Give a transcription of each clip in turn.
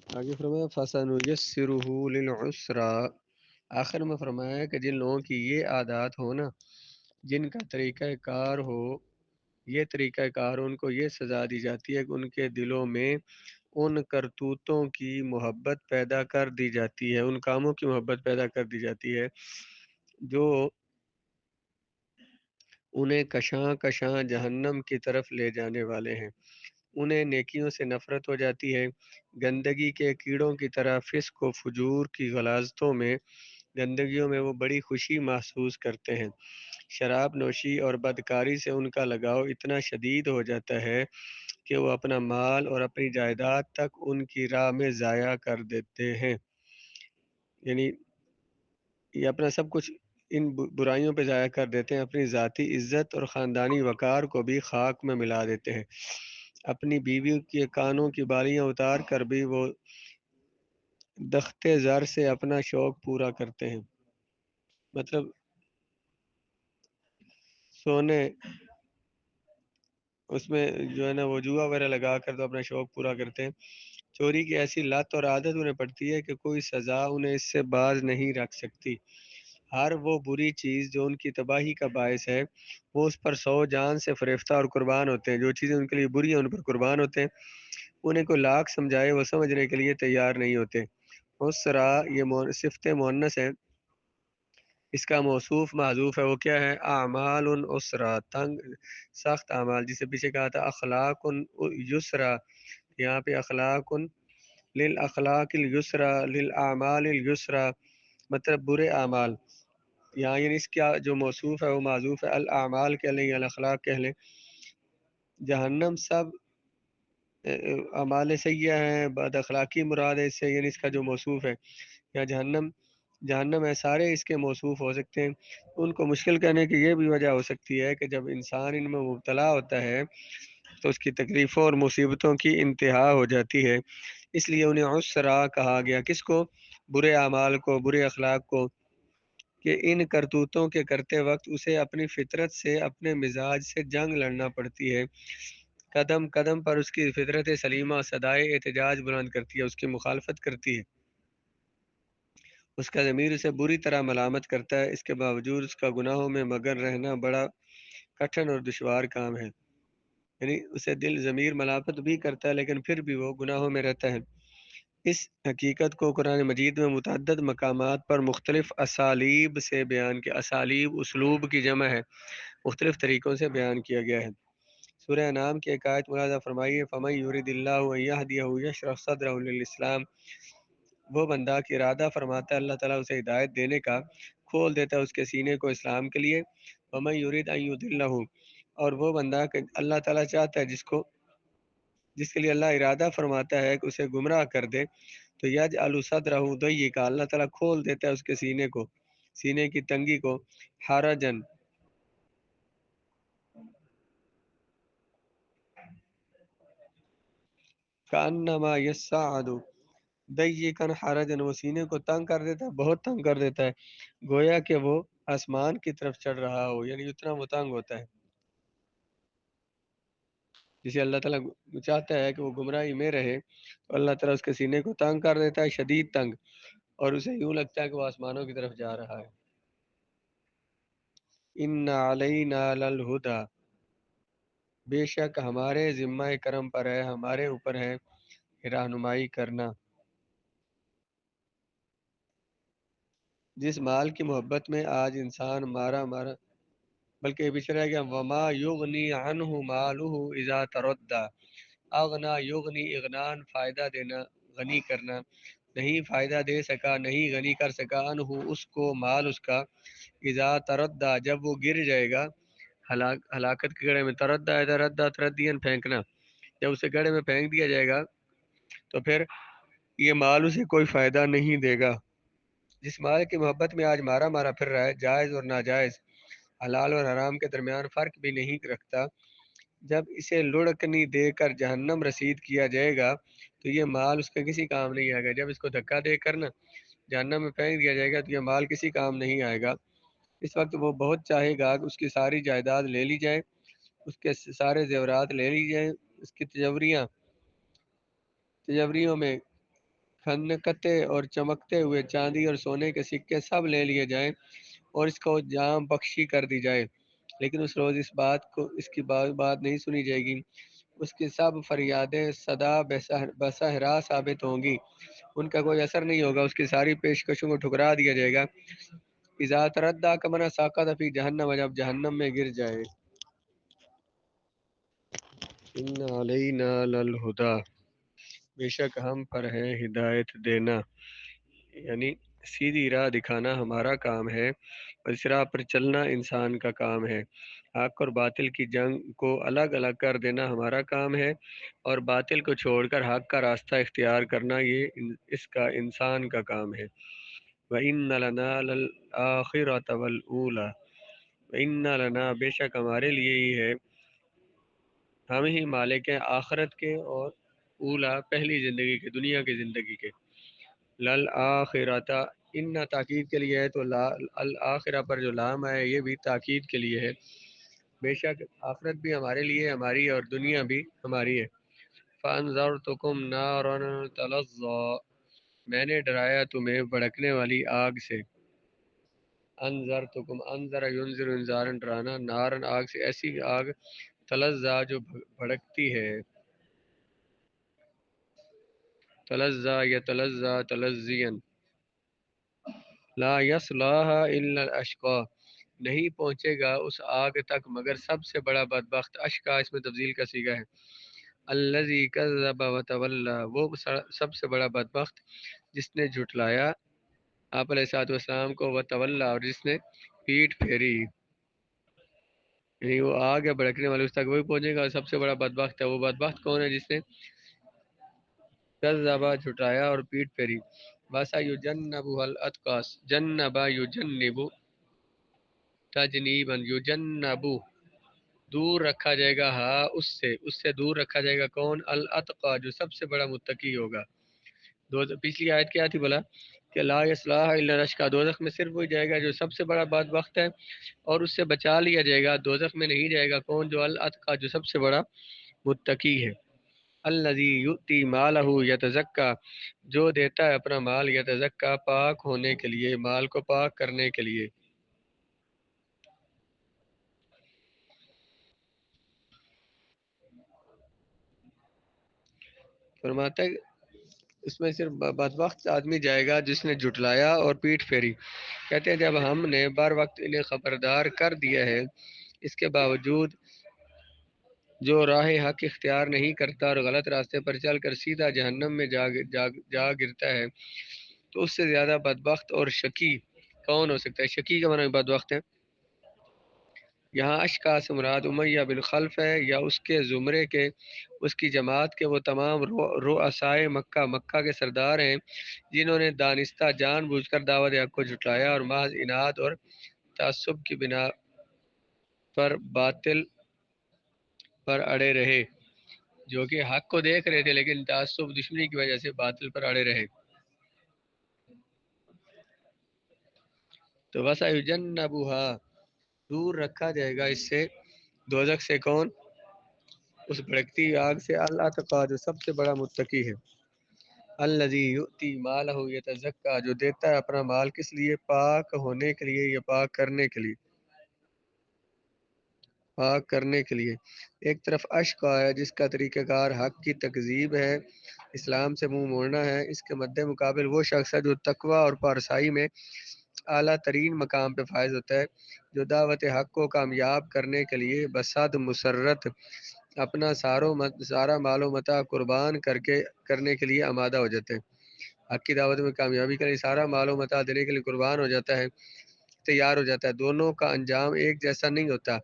آگے فرمایا فَسَنُيَسِّرُهُ لِلْعُسْرَى، آخر میں فرمایا کہ جن لوگوں کی یہ عادات ہو نا، جن کا طریقہ کار ہو، یہ طریقہ کار ان کو یہ سزا دی جاتی ہے کہ ان کے دلوں میں ان کرتوتوں کی محبت پیدا کر دی جاتی ہے، ان کاموں کی محبت پیدا کر دی جاتی ہے جو انہیں کشاں کشاں جہنم کی طرف لے جانے والے ہیں۔ انہیں نیکیوں سے نفرت ہو جاتی ہے، گندگی کے کیڑوں کی طرح فسق و فجور کی غلاظتوں میں، گندگیوں میں وہ بڑی خوشی محسوس کرتے ہیں۔ شراب نوشی اور بدکاری سے ان کا لگاؤ اتنا شدید ہو جاتا ہے کہ وہ اپنا مال اور اپنی جائیداد تک ان کی راہ میں ضائع کر دیتے ہیں، یعنی یہ اپنا سب کچھ ان برائیوں پہ ضائع کر دیتے ہیں، اپنی ذاتی عزت اور خاندانی وقار کو بھی خاک میں ملا دیتے ہیں۔ اپنی بیوی کے کانوں کی بالیاں اتار کر بھی وہ دخت زر سے اپنا شوق پورا کرتے ہیں، مطلب سونے اس میں جو ہے نا وہ جوا وغیرہ لگا کر تو اپنا شوق پورا کرتے ہیں۔ چوری کی ایسی لت اور عادت انہیں پڑتی ہے کہ کوئی سزا انہیں اس سے باز نہیں رکھ سکتی۔ ہر وہ بری چیز جو ان کی تباہی کا باعث ہے، وہ اس پر سو جان سے فریفتہ اور قربان ہوتے ہیں۔ جو چیزیں ان کے لیے بری ہیں ان پر قربان ہوتے ہیں، انہیں کوئی لاکھ سمجھائے وہ سمجھنے کے لیے تیار نہیں ہوتے۔ اسرا یہ صفت مؤنث ہے، اس کا موصوف معذوف ہے، وہ کیا ہے؟ اعمال اسرا، تنگ سخت اعمال، جسے پیچھے کہا تھا اخلاق یسرا، یہاں پہ اخلاق للاخلاق الیسرا للاعمال الیسرا، مطلب برے اعمال، یہاں یعنی اس کا جو موصوف ہے وہ معذوف ہے، الاعمال کہہ لیں یا الاخلاق کہہ لیں۔ جہنم سب اعمال سیئہ ہیں، بد اخلاقی مراد ہے اس سے، یعنی اس کا جو موصوف ہے یا جہنم ہے، سارے اس کے موصوف ہو سکتے ہیں۔ ان کو مشکل کرنے کی یہ بھی وجہ ہو سکتی ہے کہ جب انسان ان میں مبتلا ہوتا ہے تو اس کی تکلیفوں اور مصیبتوں کی انتہا ہو جاتی ہے، اس لیے انہیں عسرا کہا گیا۔ کس کو؟ برے اعمال کو، برے اخلاق کو، کہ ان کرتوتوں کے کرتے وقت اسے اپنی فطرت سے، اپنے مزاج سے جنگ لڑنا پڑتی ہے۔ قدم قدم پر اس کی فطرت سلیمہ صدائے احتجاج بلند کرتی ہے، اس کی مخالفت کرتی ہے، اس کا ضمیر اسے بری طرح ملامت کرتا ہے، اس کے باوجود اس کا گناہوں میں مگن رہنا بڑا کٹھن اور دشوار کام ہے، یعنی اسے دل ضمیر ملامت بھی کرتا ہے لیکن پھر بھی وہ گناہوں میں رہتا ہے۔ اس حقیقت کو قرآن مجید میں متعدد مقامات پر مختلف اسالیب سے بیان کیا، اسالیب اسلوب کی جمع ہے، مختلف طریقوں سے بیان کیا گیا ہے۔ سورہ انعام کی ایک آیت ملاحظہ فرمائیے، فَمَن يُرِدِ اللَّهُ أَن يَهْدِيَهُ يَشْرَحْ صَدْرَهُ لِلْإِسْلَامِ، وہ بندہ کی ارادہ فرماتا ہے اللہ تعالیٰ اسے ہدایت دینے کا، کھول دیتا ہے اس کے سینے کو اسلام کے لیے۔ وَمَن يُرِدْ أَن يُضِلَّهُ، اور وہ بندہ کہ اللہ تعالیٰ چاہتا ہے جس کے لیے اللہ ارادہ فرماتا ہے کہ اسے گمراہ کر دے، تو یجعل صدرہ ضیقا، اللہ تعالیٰ کھول دیتا ہے اس کے سینے کو، سینے کی تنگی کو، حرجن، کانما یصعد ضیقا حرجن، وہ سینے کو تنگ کر دیتا ہے، بہت تنگ کر دیتا ہے، گویا کہ وہ آسمان کی طرف چڑھ رہا ہو، یعنی اتنا وہ تنگ ہوتا ہے۔ جسے اللہ تعالیٰ چاہتا ہے کہ وہ گمراہی میں رہے تو اللہ تعالیٰ اس کے سینے کو تنگ کر دیتا ہے، شدید تنگ، اور اسے یوں لگتا ہے کہ وہ آسمانوں کی طرف جا رہا ہے۔ ان علینا للہدی، بے شک ہمارے ذمہ کرم پر ہے، ہمارے اوپر ہے رہنمائی کرنا۔ جس مال کی محبت میں آج انسان مارا بلکہ یہ پیچھے رہ گیا، وما یغنی عنہ مالہ اذا تردی، اغنا یغنی اغنان، فائدہ دینا، غنی کرنا، نہیں فائدہ دے سکا، نہیں غنی کر سکا، عنہ اس کو، مال اس کا، اذا تردی جب وہ گر جائے گا، ہلاکت کے گڑھے میں، تردی تردی تردین پھینکنا، جب اسے گڑھے میں پھینک دیا جائے گا تو پھر یہ مال اسے کوئی فائدہ نہیں دے گا۔ جس مال کی محبت میں آج مارا پھر رہا ہے، جائز اور ناجائز، حلال اور حرام کے درمیان فرق بھی نہیں رکھتا، جب اسے لڑکنی دے کر جہنم رسید کیا جائے گا تو یہ مال اس کے کسی کام نہیں آئے گا۔ جب اس کو دھکا دے کر نا جہنم میں پھینک دیا جائے گا تو یہ مال کسی کام نہیں آئے گا۔ اس وقت وہ بہت چاہے گا کہ اس کی ساری جائیداد لے لی جائے، اس کے سارے زیورات لے لی جائیں، اس کی تجوریوں میں خنکتے اور چمکتے ہوئے چاندی اور سونے کے سکے سب لے لیے جائیں اور اس کو جام بخشی کر دی جائے، لیکن اس روز اس کی بات نہیں سنی جائے گی۔ اس کی سب فریادیں صدا بسہرا ثابت ہوں گی، ان کا کوئی اثر نہیں ہوگا، اس کی ساری پیشکشوں کو ٹھکرا دیا جائے گا۔ اذا تردى کمنا ساقط فی جہنم، جب جہنم میں گر جائے۔ ان علینا للہدی، بے شک ہم پر ہے ہدایت دینا، یعنی سیدھی راہ دکھانا ہمارا کام ہے، اور اس راہ پر چلنا انسان کا کام ہے۔ حق اور باطل کی جنگ کو الگ الگ کر دینا ہمارا کام ہے، اور باطل کو چھوڑ کر حق کا راستہ اختیار کرنا یہ اس کا انسان کا کام ہے۔ وَإِنَّ لَنَا لَلْآخِرَةَ وَالْأُولَى، وَإِنَّ لَنَا، بے شک ہمارے لیے ہی ہے، ہم ہی مالک ہیں آخرت کے اور اولا پہلی زندگی کے، دنیا کی زندگی کے۔ للآخرۃ، ان تاکید کے لیے ہے، تو الآخرہ پر جو لام ہے یہ بھی تاکید کے لیے ہے، بے شک آخرت بھی ہمارے لیے ہماری ہے اور دنیا بھی ہماری ہے۔ فَأَنذَرْتُكُمْ نَارًا تَلَظَّىٰ، میں نے ڈرایا تمہیں بھڑکنے والی آگ سے۔ انذرتکم، انذر ینذر انذارن، ڈرانا، نارن آگ سے، ایسی آگ تلظا جو بھڑکتی ہے، تلظا یا تلظا تلظین، لا یصلاها الا الاشقى، نہیں پہنچے گا اس آگ تک مگر سب سے بڑا بدبخت، اشقا اس میں تفضیل کا صیغہ ہے، الذی کذب وتولی، وہ سب سے بڑا بدبخت جس نے جھٹلایا آپ علیہ الصلوۃ والسلام کو، وتولی، اور جس نے پیٹ پھیری، یعنی وہ آگ ہے بھڑکنے والے، اس تک وہی پہنچے گا، سب سے بڑا بدبخت ہے۔ وہ بدبخت کون ہے؟ جس نے کذبا، جھٹایا اور پیٹ پھیری۔ وَسَيُجَنَّبُهَا الْأَتْقَى، جنبا یجنب تجنیبا، یجنب دور رکھا جائے گا، ہاں اس سے دور رکھا جائے گا، کون؟ الاتقا، جو سب سے بڑا متقی ہوگا۔ پچھلی آیت کیا تھی بولا کہ لا یصلاح الا الاشقى، دوزخ میں صرف وہی جائے گا جو سب سے بڑا بدبخت ہے، اور اس سے بچا لیا جائے گا، دوزخ میں نہیں جائے گا، کون؟ جو الاتقا، جو سب سے بڑا متقی ہے۔ الذی یؤتی مالہ یتزکا، جو دیتا ہے اپنا مال، یتزکا، پاک ہونے کے لیے، مال کو پاک کرنے کے لیے۔ فرماتا ہے اس میں صرف بدبخت آدمی جائے گا جس نے جھٹلایا اور پیٹ پھیری۔ کہتے ہیں جب ہم نے بر وقت انہیں خبردار کر دیا ہے، اس کے باوجود جو راہ حق اختیار نہیں کرتا اور غلط راستے پر چل کر سیدھا جہنم میں جا گرتا ہے، تو اس سے زیادہ بدبخت اور شقی کون ہو سکتا ہے؟ شقی کا معنی بدبخت ہے۔ یہاں اشقا سے مراد امیہ بن خلف ہے، یا اس کے زمرے کے، اس کی جماعت کے وہ تمام رؤسائے مکہ، مکہ کے سردار ہیں جنہوں نے دانستہ جان بوجھ کر دعوت حق کو جھٹلایا اور محض اناد اور تعصب کی بنا پر باطل پر اڑے رہے، جو کہ حق کو دیکھ رہے تھے لیکن تعصب دشمنی کی وجہ سے باطل پر اڑے رہے۔ تو وَسَيُجَنَّبُهَا، دور رکھا جائے گا اس سے، دوزخ سے، کون؟ اس بھڑکتی آگ سے، الاتقا، جو سب سے بڑا متقی ہے۔ الذی یؤتی مالہ یتزکا، جو دیتا ہے اپنا مال کس لیے؟ پاک ہونے کے لیے یا پاک کرنے کے لیے، پاک کرنے کے لیے۔ ایک طرف اشقا ہے جس کا طریقہ کار حق کی تکذیب ہے، اسلام سے منہ موڑنا ہے، اس کے مد مقابل وہ شخص ہے جو تقوی اور پارسائی میں اعلیٰ ترین مقام پہ فائز ہوتا ہے، جو دعوت حق کو کامیاب کرنے کے لیے بصد مسرت اپنا سارا مال و متاع قربان کرنے کے لیے آمادہ ہو جاتے ہیں، حق کی دعوت میں کامیابی کے لیے سارا مال و متاع دینے کے لیے قربان ہو جاتا ہے، تیار ہو جاتا ہے۔ دونوں کا انجام ایک جیسا نہیں ہوتا،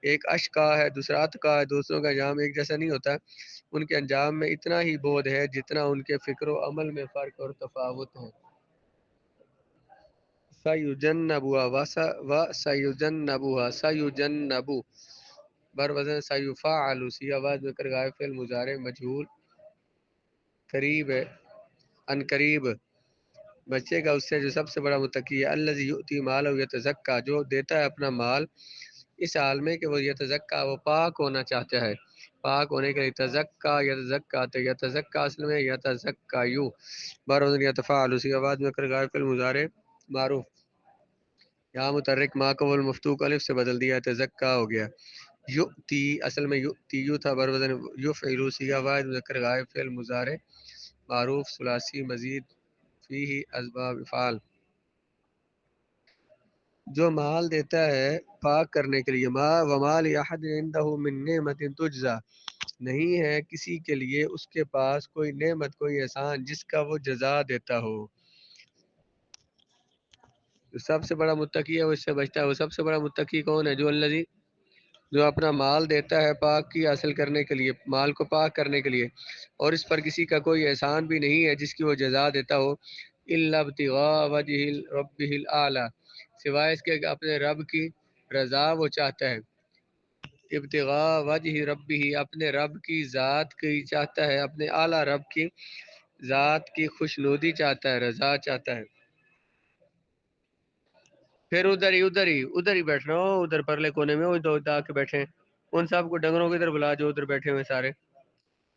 ایک اشقا ہے دوسرا اتقا ہے، دوسروں کا انجام ایک جیسا نہیں ہوتا، ان کے انجام میں اتنا ہی بودھ ہے جتنا ان کے فکر و عمل میں فرق اور تفاوت ہے۔ سیجنبها وسیجنبها، سیجنبو بر وزن سیفعل، سی آواز میں کر غائب فعل مضارع مجہول قریب ہے، ان قریب بچے گا اس سے جو سب سے بڑا متقی ہے۔ الذی یؤتی مالہ یتزکا، جو دیتا ہے اپنا مال اس حال میں کہ وہ یتزکا، وہ پاک ہونا چاہتا ہے، پاک ہونے کے لیے تزکا یتزکا، تو یتزکا اصل میں یتزکا یو بار وزن یتفعل، اسی کے بعد میں کر غائب فعل مضارع معروف، یہاں متحرک ما کو مفتوح الف سے بدل دیا، تزکا ہو گیا۔ یؤتی اصل میں یؤتی یو تھا، بر وزن یفعل، صیغہ واحد مذکر غائب فعل مضارع معروف ثلاثی مزید فیہ اسباب افعال، جو مال دیتا ہے پاک کرنے کے لیے، ما ومال احد عنده من نعمت تجزا، نہیں ہے کسی کے لیے اس کے پاس کوئی نعمت کوئی احسان جس کا وہ جزا دیتا ہو۔ جو سب سے بڑا متقی ہے وہ اس سے بچتا ہے۔ وہ سب سے بڑا متقی کون ہے؟ جو الذی، جو اپنا مال دیتا ہے پاکی حاصل کرنے کے لیے، مال کو پاک کرنے کے لیے، اور اس پر کسی کا کوئی احسان بھی نہیں ہے جس کی وہ جزا دیتا ہو، الا ابتغاء وجہ ربہ الاعلی، سوائے اس کے کہ اپنے رب کی رضا وہ چاہتا ہے، ابتغاء وجہ ربہ، اپنے رب کی ذات کی چاہتا ہے، اپنے اعلیٰ رب کی ذات کی خوشنودی چاہتا ہے، رضا چاہتا ہے۔ پھر ادھر ہی بیٹھ رہا ہوں، ادھر پرلے کونے میں وہ دو آ کے بیٹھے ہیں، ان سب کو ڈنگروں کی ادھر بلا جو ادھر بیٹھے ہوئے سارے،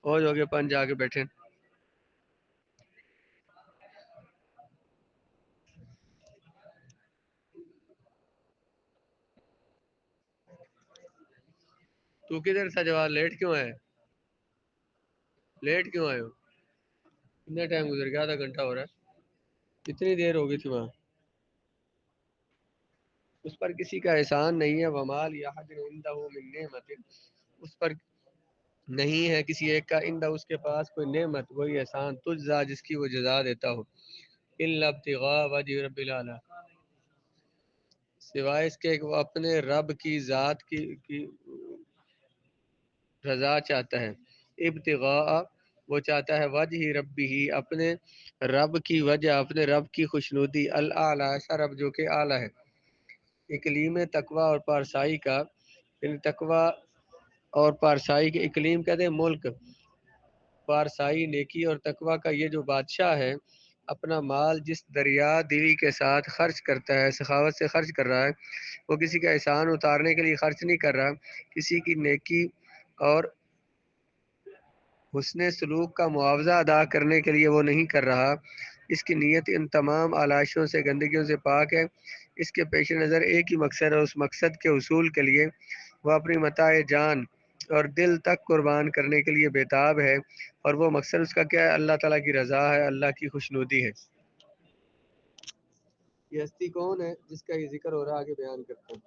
اور جو کہ پنج آ کے بیٹھے ہیں۔ تو کدھر تھا جواب؟ لیٹ کیوں آئے؟ لیٹ کیوں آئے ہو؟ کتنا ٹائم گزر گیا؟ آدھا گھنٹہ ہو رہا ہے، کتنی دیر ہو گئی تھی وہاں؟ اس پر کسی کا احسان نہیں ہے، ومال یحد عنده من نعمت، اس پر نہیں ہے کسی ایک کا عنده اس کے پاس کوئی نعمت کوئی احسان تجزا جس کی وہ جزا دیتا ہو، الا ابتغاء وجہ رب الاعلی، سوائے اس کے کہ وہ اپنے رب کی ذات کی رضا چاہتا ہے، ابتغاء وہ چاہتا ہے وجہ ربہ اپنے رب کی وجہ، اپنے رب کی خوشنودی، الاعلی ایسا رب جو کہ اعلی ہے۔ اقلیم تقوی اور پارسائی کا، یعنی تقوی اور پارسائی کے اقلیم کہتے ہیں ملک، پارسائی نیکی اور تقوی کا یہ جو بادشاہ ہے، اپنا مال جس دریا دلی کے ساتھ خرچ کرتا ہے، سخاوت سے خرچ کر رہا ہے، وہ کسی کا احسان اتارنے کے لیے خرچ نہیں کر رہا، کسی کی نیکی اور حسن سلوک کا معاوضہ ادا کرنے کے لیے وہ نہیں کر رہا، اس کی نیت ان تمام آلائشوں سے گندگیوں سے پاک ہے، اس کے پیش نظر ایک ہی مقصد ہے، اس مقصد کے حصول کے لیے وہ اپنی متاع جان اور دل تک قربان کرنے کے لیے بےتاب ہے، اور وہ مقصد اس کا کیا ہے؟ اللہ تعالیٰ کی رضا ہے، اللہ کی خوشنودی ہے۔ یہ ہستی کون ہے جس کا یہ ذکر ہو رہا ہے؟ آگے بیان کرتا ہوں۔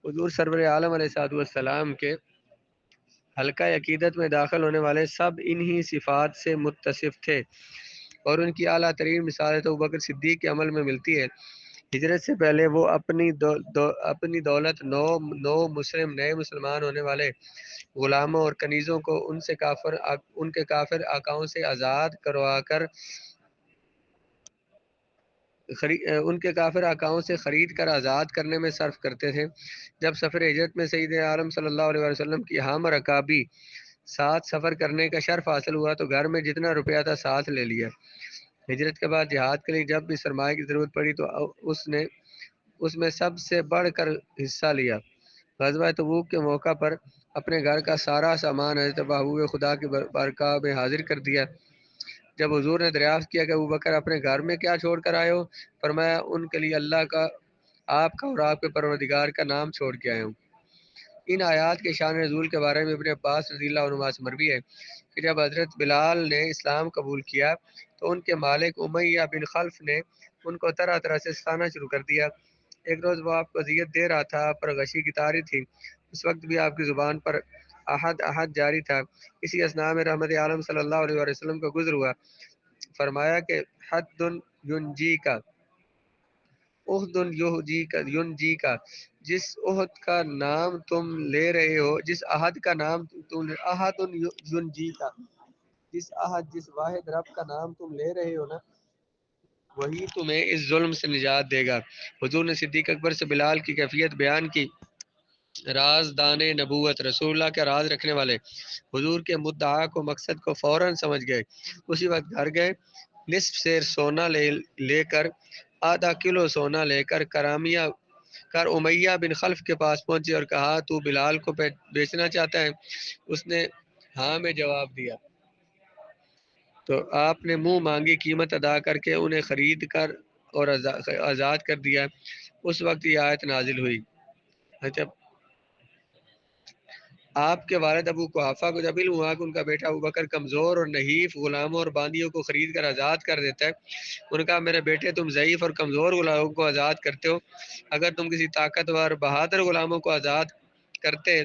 حضور سرور عالم علیہ السلام کے حلقہ عقیدت میں داخل ہونے والے سب انہی صفات سے متصف تھے، اور ان کی اعلیٰ ترین مثال تو ابوبکر صدیق کے عمل میں ملتی ہے۔ ہجرت سے پہلے وہ اپنی دولت نئے مسلمان ہونے والے غلاموں اور کنیزوں کو ان کے کافر آقاؤں سے آزاد کروا کر ان کے کافر آقاؤں سے خرید کر آزاد کرنے میں صرف کرتے تھے۔ جب سفر ہجرت میں سید عالم صلی اللہ علیہ وسلم کی ہم رکابی ساتھ سفر کرنے کا شرف حاصل ہوا تو گھر میں جتنا روپیہ تھا ساتھ لے لیا۔ ہجرت کے بعد جہاد کے لیے جب بھی سرمایہ کی ضرورت پڑی تو اس میں سب سے بڑھ کر حصہ لیا۔ غزوہ تبوک کے موقع پر اپنے گھر کا سارا سامان حضرت محبوب خدا کی بارگاہ میں حاضر کر دیا۔ جب حضور نے دریافت کیا کہ ابوبکر اپنے گھر میں کیا چھوڑ کر آئے ہو، فرمایا ان کے لیے اللہ کا، آپ کا اور آپ کے پروردگار کا نام چھوڑ کے آئے ہوں۔ ان آیات کے شان نزول کے بارے میں ابن عباس رضی اللہ عنہ سے مروی ہے کہ جب حضرت بلال نے اسلام قبول کیا تو ان کے مالک امیہ بن خلف نے ان کو طرح طرح سے ستانا شروع کر دیا۔ ایک روز وہ آپ کو اذیت دے رہا تھا، آپ پر غشی کی تاری تھی، اس وقت بھی آپ کی زبان پر احد احد جاری تھا۔ اسی اثناء میں رحمت عالم صلی اللہ علیہ وسلم کا گزر ہوا، فرمایا کہ حد ینجی کا، احد ینجی کا، جس عہد کا نام تم لے رہے ہو، جس عہد کا نام تم احد ینجی کا، جس واحد رب کا نام تم لے رہے ہو نا، وہی تمہیں اس ظلم سے نجات دے گا۔ حضور نے صدیق اکبر سے بلال کی کیفیت بیان کی۔ راز دان نبوت، رسول اللہ کے راز رکھنے والے، حضور کے مدعا کو مقصد کو فوراً سمجھ گئے، اسی وقت گھر گئے، نصف سیر سونا لے کر، آدھا کلو سونا لے کر، کرامیہ کر امیہ بن خلف کے پاس پہنچے اور کہا تو بلال کو بیچنا چاہتا ہے؟ اس نے ہاں میں جواب دیا، تو آپ نے منہ مانگی قیمت ادا کر کے انہیں خرید کر اور آزاد کر دیا۔ اس وقت یہ آیت نازل ہوئی۔ اچھا، آپ کے والد ابو قحافہ کو جب علم ہوا کہ ان کا بیٹا ابوبکر کمزور اور نحیف غلاموں اور باندیوں کو خرید کر آزاد کر دیتا ہے، انہوں نے کہا میرے بیٹے تم ضعیف اور کمزور غلاموں کو آزاد کرتے ہو، اگر تم کسی طاقتور بہادر غلاموں کو آزاد کرتے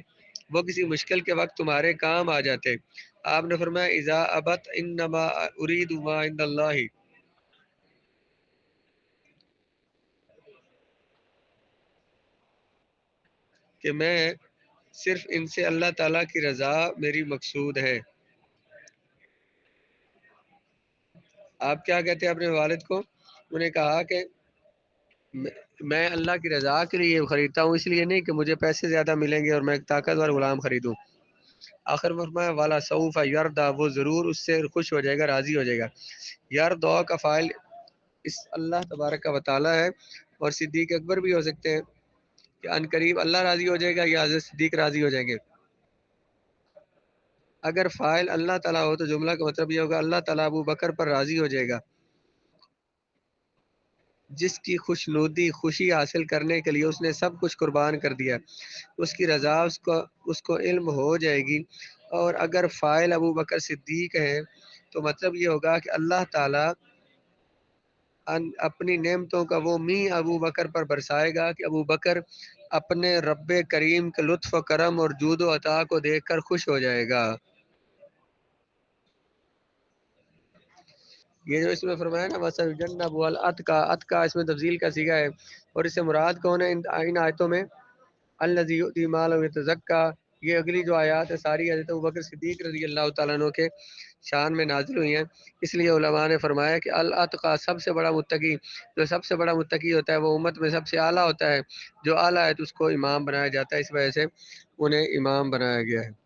وہ کسی مشکل کے وقت تمہارے کام آ جاتے۔ آپ نے فرمایا اذا ابت انما اريد ما عند اللہ، کہ میں صرف ان سے اللہ تعالیٰ کی رضا میری مقصود ہے۔ آپ کیا کہتے ہیں اپنے والد کو؟ انہیں کہا کہ میں اللہ کی رضا کے لیے خریدتا ہوں، اس لیے نہیں کہ مجھے پیسے زیادہ ملیں گے اور میں ایک طاقتور غلام خریدوں۔ آخر میں فرمایا والا سوف یردا، وہ ضرور اس سے خوش ہو جائے گا، راضی ہو جائے گا۔ یردا کا فاعل اس اللہ تبارک و تعالی ہے، اور صدیق اکبر بھی ہو سکتے ہیں کہ ان قریب اللہ راضی ہو جائے گا یا حضرت صدیق راضی ہو جائیں گے۔ اگر فاعل اللہ تعالیٰ ہو تو جملہ کا مطلب یہ ہوگا اللہ تعالیٰ ابو بکر پر راضی ہو جائے گا، جس کی خوشنودی خوشی حاصل کرنے کے لیے اس نے سب کچھ قربان کر دیا، اس کی رضا اس کو علم ہو جائے گی۔ اور اگر فاعل ابو بکر صدیق ہے تو مطلب یہ ہوگا کہ اللہ تعالیٰ اپنی نعمتوں کا وہ می ابو بکر پر برسائے گا کہ ابو بکر اپنے رب کریم کے لطف و کرم اور جود و عطا کو دیکھ کر خوش ہو جائے گا۔ یہ جو اس میں فرمایا نا وَسَيُجَنَّبُ الْأَتْقَى، اتقا اس میں تفضیل کا صیغہ ہے، اور اس سے مراد کون ہے ان آیتوں میں؟ الذی یؤتی مالہ یتزکا، یہ اگلی جو آیات ہے ساری حضرت ابوبکر صدیق رضی اللہ تعالیٰ عنہ کے شان میں نازل ہوئی ہیں۔ اس لیے علماء نے فرمایا کہ الاتقا سب سے بڑا متقی، جو سب سے بڑا متقی ہوتا ہے وہ امت میں سب سے اعلیٰ ہوتا ہے، جو اعلیٰ ہے تو اس کو امام بنایا جاتا ہے، اس وجہ سے انہیں امام بنایا گیا ہے۔